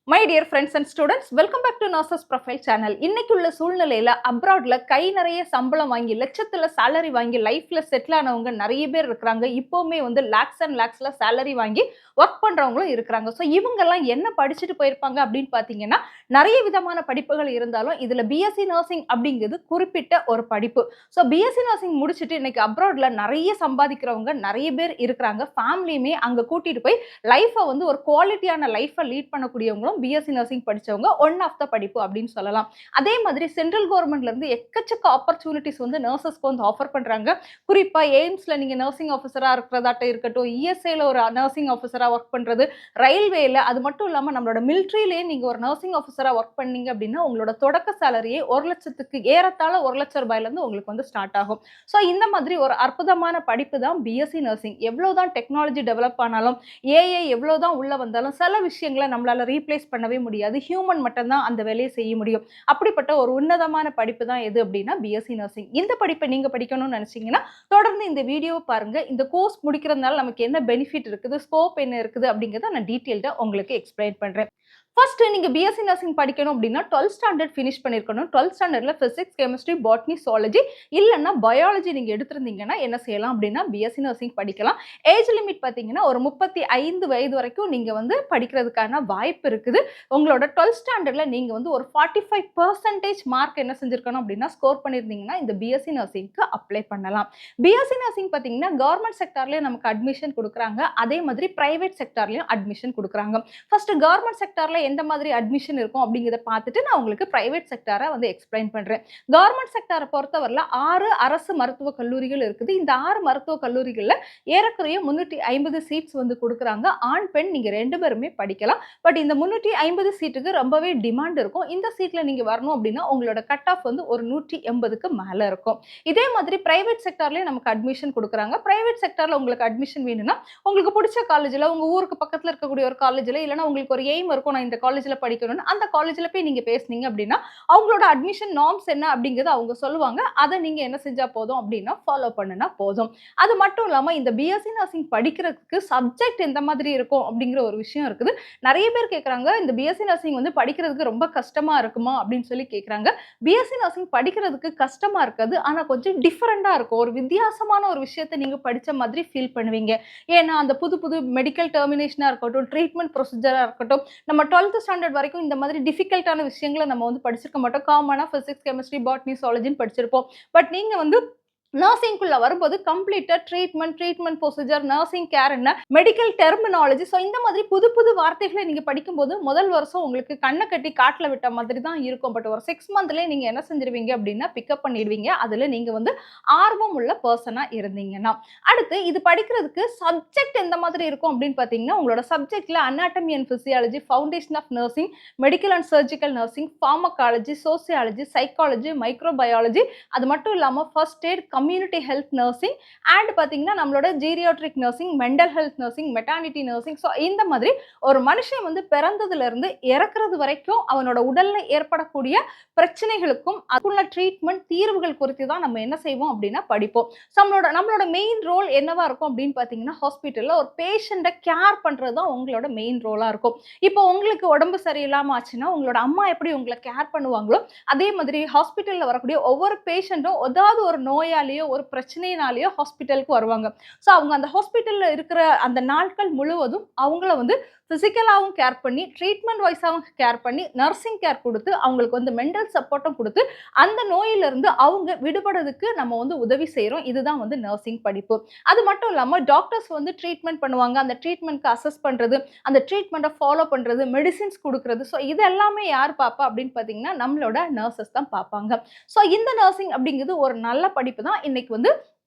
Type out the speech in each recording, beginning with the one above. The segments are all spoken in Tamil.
My dear friends and students, welcome back to nurses profile channel. இன்னைக்கு உள்ள சூழ்நிலையில அப்ராட்ல கை நிறைய சம்பளம் வாங்கி லட்சத்துல சேலரி வாங்கி லைஃப்ல செட்டில் ஆனவங்க நிறைய பேர் இருக்கிறாங்க. இப்போவுமே வந்து லேக்ஸ் அண்ட் லேக்ஸ்ல சேலரி வாங்கி ஒர்க் பண்றவங்களும் இருக்கிறாங்க. ஸோ இவங்கெல்லாம் என்ன படிச்சுட்டு போயிருப்பாங்க அப்படின்னு பார்த்தீங்கன்னா, நிறைய விதமான படிப்புகள் இருந்தாலும் இதுல பிஎஸ்சி நர்சிங் அப்படிங்கிறது குறிப்பிட்ட ஒரு படிப்பு. ஸோ பிஎஸ்சி நர்சிங் முடிச்சுட்டு இன்னைக்கு அப்ராட்ல நிறைய சம்பாதிக்கிறவங்க நிறைய பேர் இருக்கிறாங்க. ஃபேமிலியுமே அங்க கூட்டிட்டு போய் லைஃபை வந்து ஒரு குவாலிட்டியான லைஃபை லீட் பண்ணக்கூடியவங்களும் பிஎஸ்சி நர்சிங் படிச்சவங்க ஒன் ஆஃப் த படிப்பு அப்படின்னு சொல்லலாம். அதே மாதிரி சென்ட்ரல் கவர்மெண்ட்ல இருந்து எக்கச்சக்க ஆப்பர்ச்சுனிட்டிஸ் வந்து நர்சஸ்க்கு வந்து ஆஃபர் பண்றாங்க. குறிப்பா எய்ம்ஸ்ல நீங்க நர்சிங் ஆஃபீஸரா இருக்கிறதாட்ட இருக்கட்டும், இஎஸ்ஐல ஒரு நர்சிங் ஆஃபீஸரா ஒர்க் பண்றது, ரயில்வேல, அது மட்டும் இல்லாம நம்மளோட மிலிட்ரியிலேயே நீங்க ஒரு நர்சிங் ஆஃபீஸரா ஒர்க் பண்ணீங்க அப்படின்னா உங்களோட தொடக்க சேலரியே 1,00,000க்கு ஏறத்தாழ 1,00,000 ரூபாயில இருந்து உங்களுக்கு வந்து ஸ்டார்ட் ஆகும். ஸோ இந்த மாதிரி ஒரு அற்புதமான படிப்பு தான் பிஎஸ்சி நர்சிங். எவ்வளவுதான் டெக்னாலஜி டெவலப் ஆனாலும், ஏஐ எவ்வளவுதான் உள்ள வந்தாலும் சில விஷயங்களை நம்மளால ரீப்ளேஸ் பண்ணவே முடியாது. ஹியூமன் மட்டும்தான் அந்த வேலையை செய்ய முடியும். அப்படிப்பட்ட ஒரு உன்னதமான படிப்பு தான் எது அப்படின்னா பிஎஸ்சி நர்சிங். இந்த படிப்பை நீங்க படிக்கணும்னு நினைச்சீங்கன்னா தொடர்ந்து இந்த வீடியோவை பாருங்க. இந்த கோர்ஸ் முடிக்கிறதுனால நமக்கு என்ன பெனிஃபிட் இருக்குது, ஸ்கோப் என்ன இருக்குது அப்படிங்கிறத நான் டீட்டெயில்டா உங்களுக்கு எக்ஸ்பிளைன் பண்றேன். ஃபர்ஸ்ட் நீங்க பிஎஸ்சி நர்சிங் படிக்கணும் அப்படின்னா 12th ஸ்டாண்டர்ட் ஃபினிஷ் பண்ணிருக்கணும். 12th ஸ்டாண்டர்ட்ல பிசிக்ஸ், கெமிஸ்ட்ரி, பாட்னி, சுவாலஜி இல்லைன்னா பயாலஜி நீங்க எடுத்திருந்தீங்கன்னா என்ன செய்யலாம் அப்படின்னா பிஎஸ்சி நர்சிங் படிக்கலாம். ஏஜ் லிமிட் பார்த்தீங்கன்னா ஒரு 35 வயது வரைக்கும் நீங்க வந்து படிக்கிறதுக்கான வாய்ப்பு இருக்குது. உங்களோட 12th ஸ்டாண்டர்ட்ல நீங்க வந்து ஒரு 45% மார்க் என்ன செஞ்சிருக்கணும் அப்படின்னா ஸ்கோர் பண்ணியிருந்தீங்கன்னா இந்த பிஎஸ்சி நர்சிங்க்கு அப்ளை பண்ணலாம். பிஎஸ்சி நர்சிங் பார்த்தீங்கன்னா கவர்மெண்ட் செக்டார்லயும் நமக்கு அட்மிஷன் கொடுக்குறாங்க. அதே மாதிரி பிரைவேட் செக்டார்லயும் அட்மிஷன் கொடுக்குறாங்க. ஃபர்ஸ்ட் கவர்மெண்ட் செக்டார்ல எந்த மாதிரி அட்மிஷன் இருக்கும் அப்படிங்கிறத பார்த்துட்டு நான் உங்களுக்கு பிரைவேட் செக்டாரை வந்து எக்ஸ்பிளைன் பண்றேன். கவர்மெண்ட் செக்டாரை பொறுத்தவரையில 6 அரசு மருத்துவக் கல்லூரிகள் இருக்குது. இந்த 6 மருத்துவக் கல்லூரிகள்ல ஏறக்குறைய 350 சீட்ஸ் வந்து கொடுக்குறாங்க. ஆண் பெண் நீங்க 2 பேருமே படிக்கலாம். பட் இந்த 350 சீட்டுக்கு ரொம்பவே டிமாண்ட் இருக்கும். இந்த சீட்ல நீங்க வரணும் அப்படின்னா உங்களோட கட் ஆஃப் வந்து ஒரு 180க்கு மேல இருக்கும். இதே மாதிரி பிரைவேட் செக்டார்லயும் நமக்கு அட்மிஷன் கொடுக்குறாங்க. பிரைவேட் செக்டார்ல உங்களுக்கு அட்மிஷன் வேணும்னா உங்களுக்கு பிடிச்ச காலேஜ்ல, உங்க ஊருக்கு பக்கத்துல இருக்கக்கூடிய ஒரு காலேஜ்ல, இல்லைன்னா உங்களுக்கு ஒரு எய்ம் இருக்கும் நான் இந்த காலேஜ்ல படிக்கணும்னு, அந்த காலேஜ்ல போய் நீங்க பேசுனீங்க அப்படின்னா அவங்களோட அட்மிஷன் நார்ம்ஸ் என்ன அப்படிங்கறத அவங்க சொல்லுவாங்க. அதை நீங்க என்ன செஞ்சா போதும் அப்படின்னா ஃபாலோ பண்ணுனா போதும். அது மட்டும் இல்லாம இந்த பிஎஸ்சி நர்சிங் படிக்கிறதுக்கு சப்ஜெக்ட் எந்த மாதிரி இருக்கும் அப்படிங்கிற ஒரு விஷயம் இருக்குது. நிறைய பேர் கேட்கறாங்க, இந்த பிஎஸ்சி நர்சிங் வந்து படிக்கிறதுக்கு ரொம்ப கஷ்டமா இருக்குமா அப்படின்னு சொல்லி கேட்கறாங்க. பிஎஸ்சி நர்சிங் படிக்கிறதுக்கு கஷ்டமா இருக்காது. ஆனா கொஞ்சம் டிஃபரெண்டா இருக்கும். ஒரு வித்தியாசமான ஒரு விஷயத்தை நீங்க படிச்ச மாதிரி ஃபீல் பண்ணுவீங்க. ஏன்னா அந்த புது புது மெடிக்கல் டெர்மினேஷனா இருக்கட்டும், ட்ரீட்மெண்ட் ப்ரொசீஜரா இருக்கட்டும், நம்ம 12th ஸ்டாண்டர்ட் வரைக்கும் இந்த மாதிரி டிஃபிகல்ட்டான விஷயங்களை நம்ம வந்து படிச்சிருக்க மாட்டோம். காமனா பிசிக்ஸ், கெமிஸ்ட்ரி, பாட்னி, சுவாலஜின்னு படிச்சிருப்போம். பட் நீங்க வந்து நர்சிங்குள்ள வரும்போது கம்ப்ளீட்டா ட்ரீட்மெண்ட் ப்ரொசீஜர், நர்சிங் கேர் என்ன, மெடிக்கல் டெர்மினாலஜி, ஸோ இந்த மாதிரி புது புது வார்த்தைகளை நீங்க படிக்கும்போது முதல் வருஷம் உங்களுக்கு கண்ணை கட்டி காட்டுல விட்ட மாதிரி தான் இருக்கும். பட் ஒரு 6 மந்த்லயே நீங்க என்ன செஞ்சிருவீங்க அப்படின்னா பிக்கப் பண்ணிடுவீங்க. அதுல நீங்க வந்து ஆர்வம் உள்ள பர்சனா இருந்தீங்கன்னா. அடுத்து இது படிக்கிறதுக்கு சப்ஜெக்ட் எந்த மாதிரி இருக்கும் அப்படின்னு பார்த்தீங்கன்னா, உங்களோட சப்ஜெக்ட்ல anatomy and physiology, foundation of nursing, medical and surgical nursing, pharmacology, sociology, psychology, microbiology, அது மட்டும் இல்லாம first aid, community health nursing and பார்த்தீங்கன்னா நம்மளோட geriatric nursing, mental health nursing, maternity nursing. So இந்த மாதிரி ஒரு மனுஷன் வந்து பிறந்ததுல இருந்து இறக்குறது வரைக்கும் அவனோட உடல்ல ஏற்படக்கூடிய பிரச்சனைகளுக்கும் அதுக்குள்ள ட்ரீட்மெண்ட் தீர்வுகள் குறித்து தான் நம்ம என்ன செய்வோம் அப்படின்னா படிப்போம். நம்மளோட மெயின் ரோல் என்னவா இருக்கும் அப்படின்னு பார்த்தீங்கன்னா, ஹாஸ்பிட்டல்ல ஒரு பேஷண்ட்டை கேர் பண்றது தான் உங்களோட மெயின் ரோலா இருக்கும். இப்போ உங்களுக்கு உடம்பு சரியில்லாம ஆச்சுன்னா உங்களோட அம்மா எப்படி உங்களை கேர் பண்ணுவாங்களோ அதே மாதிரி ஹாஸ்பிட்டல்ல வரக்கூடிய ஒவ்வொரு பேஷண்ட்டும் ஏதாவது ஒரு நோயாளியோ ஒரு பிரச்சனையினாலேயோ ஹாஸ்பிட்டலுக்கு வருவாங்க. ஸோ அவங்க அந்த ஹாஸ்பிட்டல்ல இருக்கிற அந்த நாட்கள் முழுவதும் அவங்கள வந்து பிசிக்கலாகவும் கேர் பண்ணி, ட்ரீட்மெண்ட் வைஸாகவும் கேர் பண்ணி, நர்சிங் கேர் கொடுத்து, அவங்களுக்கு வந்து மென்டல் சப்போர்ட்டும் கொடுத்து, அந்த நோயிலிருந்து அவங்க விடுபடுறதுக்கு நம்ம வந்து உதவி செய்கிறோம். இதுதான் வந்து நர்சிங் படிப்பு. அது மட்டும் இல்லாமல் டாக்டர்ஸ் வந்து ட்ரீட்மெண்ட் பண்ணுவாங்க. அந்த ட்ரீட்மெண்ட்க்கு அசஸ் பண்ணுறது, அந்த ட்ரீட்மெண்ட்டை ஃபாலோ பண்ணுறது, மெடிசின்ஸ் கொடுக்குறது. ஸோ இது எல்லாமே யார் பார்ப்பா அப்படின்னு பார்த்தீங்கன்னா நம்மளோட நர்சஸ் தான் பார்ப்பாங்க. ஸோ இந்த நர்சிங் அப்படிங்கிறது ஒரு நல்ல படிப்பு தான். இன்னைக்கு வந்து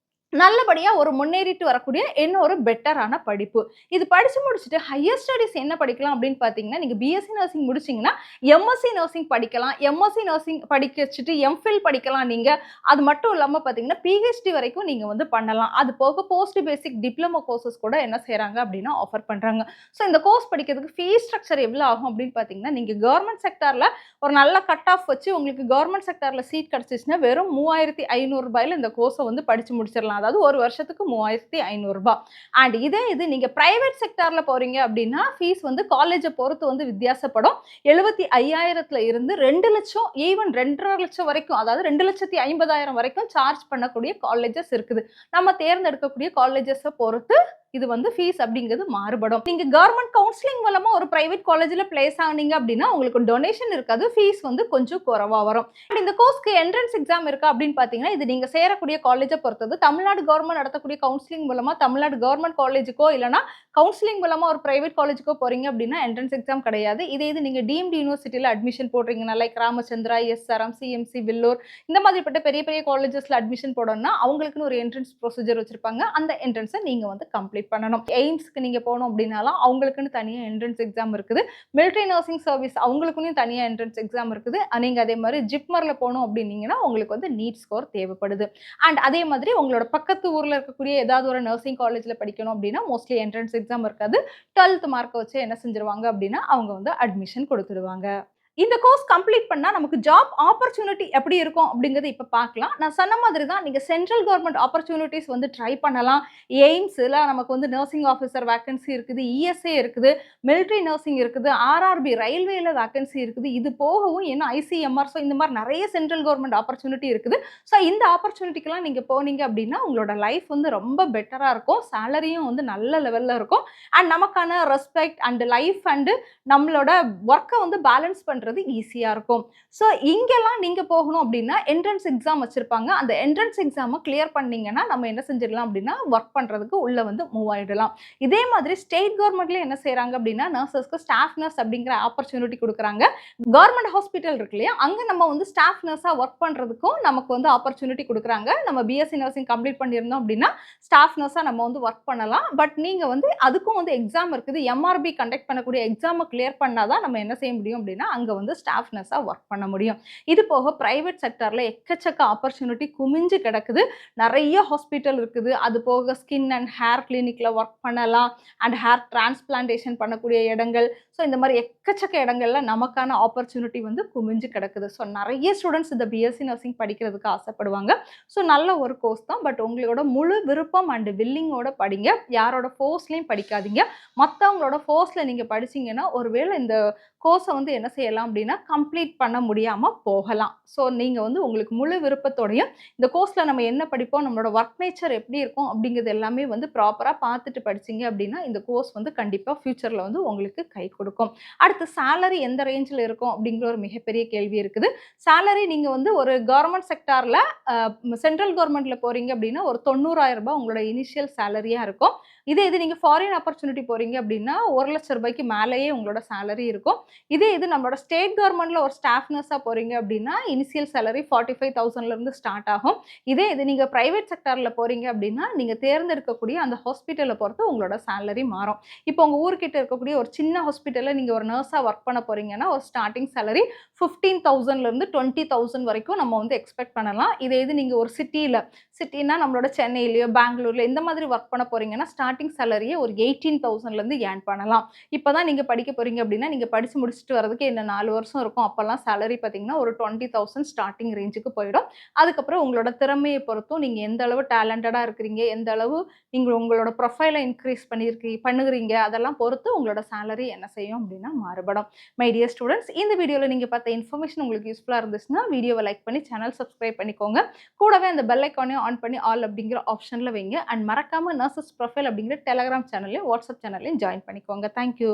நல்லபடியா ஒரு முன்னேறிட்டு வரக்கூடிய இன்னொரு பெட்டரான படிப்பு. இது படிச்சு முடிச்சுட்டு ஹையர் ஸ்டடீஸ் என்ன படிக்கலாம் அப்படின்னு பார்த்தீங்கன்னா, நீங்க பிஎஸ்சி நர்சிங் முடிச்சீங்கன்னா எம்எஸ்சி நர்சிங் படிக்கலாம். எம்எஸ்சி நர்சிங் படிக்க வச்சுட்டு எம்ஃபில் படிக்கலாம் நீங்க. அது மட்டும் இல்லாம பார்த்தீங்கன்னா, பிஹெச்டி வரைக்கும் நீங்க வந்து பண்ணலாம். அது போக போஸ்ட் பேசிக் டிப்ளமோ கோர்சஸ் கூட என்ன செய்றாங்க அப்படின்னா ஆஃபர் பண்றாங்க. ஸோ இந்த கோர்ஸ் படிக்கிறதுக்கு ஃபீஸ் ஸ்ட்ரக்சர் எவ்வளோ ஆகும் அப்படின்னு பார்த்தீங்கன்னா, நீங்க கவர்மெண்ட் செக்டார்ல ஒரு நல்ல கட் ஆஃப் வச்சு உங்களுக்கு கவர்மெண்ட் செக்டார்ல சீட் கிடைச்சிச்சுன்னா வெறும் ரூ. 3,500 இந்த கோர்ஸை வந்து படிச்சு முடிச்சிடலாம். எடுத்துக்கலாம். அதாவது ஒரு வருஷத்துக்கு ரூ. 3,500. அண்ட் இதே இது நீங்க பிரைவேட் செக்டார்ல போறீங்க அப்படின்னா, ஃபீஸ் வந்து காலேஜ பொறுத்து வந்து வித்தியாசப்படும். 75,000த்துல இருந்து 2,00,000 ஈவன் 2,50,000 வரைக்கும், அதாவது 2,50,000 வரைக்கும் சார்ஜ் பண்ணக்கூடிய காலேஜஸ் இருக்குது. நம்ம தேர்ந்தெடுக்கக்கூடிய காலேஜஸ பொறுத்து இது வந்து ஃபீஸ் அப்படிங்கிறது மாறுபடும். நீங்க கவர்ன்மெண்ட் கவுன்சிலிங் மூலமா ஒரு பிரைவேட் காலேஜ்ல பிளேஸ் ஆனீங்க அப்படின்னா உங்களுக்கு டொனேஷன் இருக்காது. ஃபீஸ் வந்து கொஞ்சம் குறைவா வரும். இந்த கோர்ஸ்க்கு என்ட்ரன்ஸ் எக்ஸாம் இருக்கா அப்படின்னு பார்த்தீங்கன்னா, இது நீங்க சேரக்கூடிய காலேஜ பொறுத்தது. தமிழ்நாடு கவர்ன்மெண்ட் நடத்தக்கூடிய கவுன்சிலிங் மூலமா தமிழ்நாடு கவர்ன்மெண்ட் காலேஜுக்கோ இல்லனா கவுன்சிலிங் மூலமா ஒரு பிரைவேட் காலேஜுக்கோ போறீங்க அப்படின்னா என்ட்ரன்ஸ் எக்ஸாம் கிடையாது. இதே இது நீங்க டீம்டு யூனிவர்சிட்டில அட்மிஷன் போடுறீங்கன்னா like Ramachandra, SRM, CMC, Vellore இந்த மாதிரிப்பட்ட பெரிய பெரிய காலேஜஸ்ல அட்மிஷன் போடணும்னா அவங்களுக்குன்னு ஒரு என்ட்ரன்ஸ் ப்ரொசீஜர் வச்சிருப்பாங்க. அந்த என்ட்ரன்ஸை நீங்க வந்து கம்ப்ளீட் பண்ணணும். எய்ம்ஸ்க்கு நீங்க போகணும் அப்படின்னாலும் அவங்களுக்குன்னு தனியா என்ட்ரன்ஸ் எக்ஸாம் இருக்குது. மிலிட்டரி நர்சிங் சர்வீஸ் அவங்களுக்குன்னு தனியா என்ட்ரன்ஸ் எக்ஸாம் இருக்குது. நீங்க அதே மாதிரி ஜிப்மர்ல போகணும் அப்படின்னீங்கன்னா உங்களுக்கு வந்து நீட் ஸ்கோர் தேவைப்படுது. அண்ட் அதே மாதிரி உங்களோட பக்கத்து ஊர்ல இருக்கக்கூடிய ஏதாவது ஒரு நர்சிங் காலேஜ்ல படிக்கணும் அப்படின்னா மோஸ்ட்லி என்ட்ரன்ஸ் எக்ஸாம் இருக்காது. 12th மார்க்கை வச்சு என்ன செஞ்சிருவாங்க அப்படின்னா அவங்க வந்து அட்மிஷன் கொடுத்துடுவாங்க. இந்த கோர்ஸ் கம்ப்ளீட் பண்ணா நமக்கு ஜாப் ஆப்பர்ச்சுனிட்டி எப்படி இருக்கும் அப்படிங்கறத இப்ப பார்க்கலாம். நான் சொன்ன மாதிரி தான் நீங்க சென்ட்ரல் கவர்ன்மெண்ட் ஆப்பர்ச்சுனிட்டிஸ் வந்து ட்ரை பண்ணலாம். எய்ம்ஸ்ல நமக்கு வந்து நர்சிங் ஆஃபீஸர் வேகன்சி இருக்குது, இஎஸ்ஏ இருக்குது, மிலிட்டரி நர்சிங் இருக்குது, ஆர்ஆர்பி ரயில்வேல வேகன்சி இருக்குது. இது போகவும் இன்னும் ஐசிஎம்ஆர் இந்த மாதிரி நிறைய சென்ட்ரல் கவர்ன்மெண்ட் ஆப்பர்ச்சுனிட்டி இருக்குது. ஸோ இந்த ஆப்பர்ச்சுனிட்டிக்கெல்லாம் நீங்க போனீங்க அப்படின்னா உங்களோட லைஃப் வந்து ரொம்ப பெட்டரா இருக்கும். சேலரியும் வந்து நல்ல லெவல்ல இருக்கும். அண்ட் நமக்கான ரெஸ்பெக்ட் அண்ட் லைஃப் அண்ட் நம்மளோட ஒர்க்கை வந்து பேலன்ஸ் பண்றது ஈஸியா இருக்கும். சோ இங்கெல்லாம் நீங்க போகணும் அப்படின்னா என்ட்ரன்ஸ் எக்ஸாம் வச்சிருப்பாங்க. அந்த என்ட்ரன்ஸ் எக்ஸாமை கிளியர் பண்ணீங்கன்னா நம்ம என்ன செஞ்சிடலாம் அப்படின்னா ஒர்க் பண்றதுக்கு உள்ள வந்து மூவ் ஆயிடலாம். இதே மாதிரி ஸ்டேட் கவர்மெண்ட்ல என்ன செய்யறாங்க அப்படின்னா நர்சஸ்க்கு ஸ்டாஃப் நர்ஸ் அப்படிங்கிற ஆப்பர்ச்சுனிட்டி கொடுக்குறாங்க. கவர்மெண்ட் ஹாஸ்பிட்டல் இருக்கு இல்லையா, அங்க நம்ம வந்து ஸ்டாஃப் நர்ஸா ஒர்க் பண்றதுக்கும் நமக்கு வந்து ஆப்பர்ச்சுனிட்டி கொடுக்குறாங்க. நம்ம பிஎஸ்சி நர்சிங் கம்ப்ளீட் பண்ணியிருந்தோம் அப்படின்னா ஸ்டாஃப் நர்ஸா நம்ம வந்து ஒர்க் பண்ணலாம். பட் நீங்க வந்து அதுக்கும் வந்து எக்ஸாம் இருக்குது. எம்ஆர்பி கண்டக்ட் பண்ணக்கூடிய எக்ஸாமை கிளியர் பண்ணாதான் நம்ம என்ன செய்ய முடியும் அப்படின்னா அங்க வந்து ஸ்டாஃப் நர்ஸா ஒர்க் பண்ண முடியும். இது போக பிரைவேட் செக்டார்ல எக்கச்சக்க ஆப்பர்ச்சுனிட்டி குமிஞ்சு கிடக்குது. நிறைய ஹாஸ்பிட்டல் இருக்குது. அது போக ஸ்கின் அண்ட் ஹேர் கிளினிக்ல ஒர்க் பண்ணலாம். அண்ட் ஹேர் டிரான்ஸ்பிளான்டேஷன் பண்ணக்கூடிய இடங்கள். ஸோ இந்த மாதிரி எக்கச்சக்க இடங்கள்ல நமக்கான ஆப்பர்ச்சுனிட்டி வந்து குமிஞ்சு கிடக்குது. ஸோ நிறைய ஸ்டூடெண்ட்ஸ் இந்த பிஎஸ்சி நர்சிங் படிக்கிறதுக்கு ஆசைப்படுவாங்க. ஸோ நல்ல ஒரு கோர்ஸ் தான். பட் உங்களோட முழு விருப்பம் அண்ட் வில்லிங்கோட படிங்க. யாரோட ஃபோர்ஸ்லையும் படிக்காதீங்க. மற்றவங்களோட ஃபோர்ஸ்ல நீங்க படிச்சீங்கன்னா ஒருவேளை இந்த கோர்ஸை வந்து என்ன செய்யலாம் அப்படின்னா கம்ப்ளீட் பண்ண முடியாம போகலாம். ஸோ நீங்க வந்து உங்களுக்கு முழு விருப்பத்தோடையும் இந்த கோர்ஸ்ல நம்ம என்ன படிப்போம், நம்மளோட ஒர்க் நேச்சர் எப்படி இருக்கும் அப்படிங்கிறது எல்லாமே வந்து ப்ராப்பரா பார்த்துட்டு படிச்சீங்க அப்படின்னா இந்த கோர்ஸ் வந்து கண்டிப்பா ஃபியூச்சர்ல வந்து உங்களுக்கு கை கொடுக்கும். அடுத்து சேலரி எந்த ரேஞ்சில் இருக்கும் அப்படிங்கிற ஒரு மிகப்பெரிய கேள்வி இருக்குது. சேலரி நீங்க வந்து ஒரு கவர்மெண்ட் செக்டார்ல சென்ட்ரல் கவர்மெண்ட்ல போறீங்க அப்படின்னா ஒரு 90,000 உங்களோட இனிஷியல் சேலரியா இருக்கும். இதே இது நீங்க ஃபாரின் ஆப்பர்ச்சுனிட்டி போறீங்க அப்படின்னா 1,00,000 மேலேயே உங்களோட சேலரி இருக்கும். இதே இது நம்மளோட ஸ்டேட் கவர்மெண்ட்ல ஒரு ஸ்டாஃப் நர்ஸா போறீங்க அப்படின்னா இனிஷியல் சேலரி 45,000ல இருந்து ஸ்டார்ட் ஆகும். இதே இது நீங்க பிரைவேட் செக்டார்ல போறீங்க அப்படின்னா நீங்க தேர்ந்தெடுக்கக்கூடிய அந்த ஹாஸ்பிட்டலை பொறுத்து உங்களோட சேலரி மாறும். இப்போ உங்க ஊர்கிட்ட இருக்கக்கூடிய ஒரு சின்ன ஹாஸ்பிட்டல்ல நீங்க ஒரு நர்ஸா ஒர்க் பண்ண போறீங்கன்னா ஒரு ஸ்டார்டிங் சேலரி 15,000ல இருந்து 20,000 வரைக்கும் நம்ம வந்து எக்ஸ்பெக்ட் பண்ணலாம். இதே இது நீங்க ஒரு சிட்டினா நம்மளோட சென்னையிலயோ பெங்களூர்ல இந்த மாதிரி ஒர்க் பண்ண போறீங்கன்னா ஸ்டார்டிங் சேலரியே ஒரு 18,000ல இருந்து ஏர்ன் பண்ணலாம். இப்பதான் நீங்க படிக்க போறீங்க அப்படின்னா நீங்க படிச்சு முடிச்சுட்டு வரதுக்கு என்ன 4 வருஷம் இருக்கும். அப்பெல்லாம் சேலரி பார்த்தீங்கன்னா ஒரு 20,000 ஸ்டார்டிங் ரேஞ்சுக்கு போயிடும். அதுக்கப்புறம் உங்களோட திறமையை பொறுத்தும் நீங்க எந்த அளவு டேலண்டடா இருக்கிறீங்க, எந்த அளவு நீங்க உங்களோட ப்ரொஃபைலை இன்க்ரீஸ் பண்ணுகிறீங்க அதெல்லாம் பொறுத்து உங்களோட சேலரி என்ன செய்யும் அப்படின்னா மாறுபடும். மை டியர் ஸ்டூடெண்ட்ஸ், இந்த வீடியோவில் நீங்கள் பார்த்த இன்ஃபர்மேஷன் உங்களுக்கு யூஸ்ஃபுல்லாக இருந்துச்சுன்னா வீடியோவை லைக் பண்ணி சேனல் சப்ஸ்கிரைப் பண்ணிக்கோங்க. கூடவே அந்த பெல் ஐக்கானையும் ஆன் பண்ணி ஆல் அப்படிங்கிற ஆப்ஷனில் வைங்க. அண்ட் மறக்காம நர்சஸ் ப்ரொஃபைல் அப்படிங்கிற டெலகிராம் சேனல்லையும் வாட்ஸ்அப் சேனல்லையும் ஜாயின் பண்ணிக்கோங்க. தேங்க்யூ.